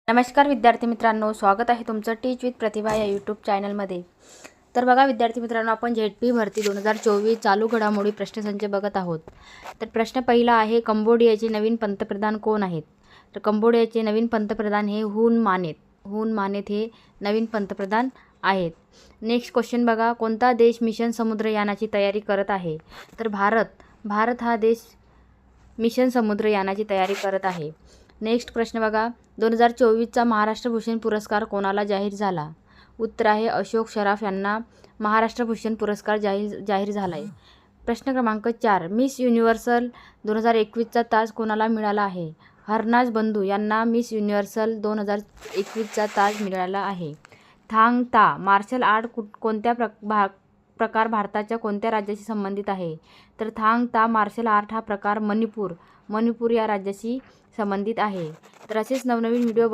नमस्कार विद्यार्थी मित्रांनो, स्वागत आहे तुमचं टीच विथ प्रतिभा या यूट्यूब चॅनलमध्ये। तर बघा विद्यार्थी मित्रांनो, आपण झेडपी भरती 2024 चालू घडामोडी प्रश्नसंच बघत आहोत। तर प्रश्न पहिला आहे, कंबोडियाचे नवीन पंतप्रधान कोण आहेत? तर कंबोडियाचे नवीन पंतप्रधान हे हुन मानेत हे नवीन पंतप्रधान आहेत। नेक्स्ट क्वेश्चन बघा, कोणता देश मिशन समुद्रयानाची तयारी करत आहे? तर भारत हा देश मिशन समुद्रयानाची तयारी करत आहे। नेक्स्ट प्रश्न बघा, 2024चा महाराष्ट्र भूषण पुरस्कार कोणाला जाहीर झाला? उत्तर आहे अशोक सराफ यांना महाराष्ट्र भूषण पुरस्कार जाहीर झाला आहे। प्रश्न क्रमांक 4, मिस युनिव्हर्सल 2021चा ताज कोणाला मिळाला आहे? हरनाज बंधू यांना मिस युनिव्हर्सल 2021चा ताज मिळाला आहे। थांग ता मार्शल आर्ट कोणत्या प्रकार भारताच्या कोणत्या राज्याशी संबंधित आहे? तर थांग ता मार्शल आर्ट हा प्रकार मणिपूर या राज्याशी संबंधित आहे। तर असेच नवनवीन व्हिडिओ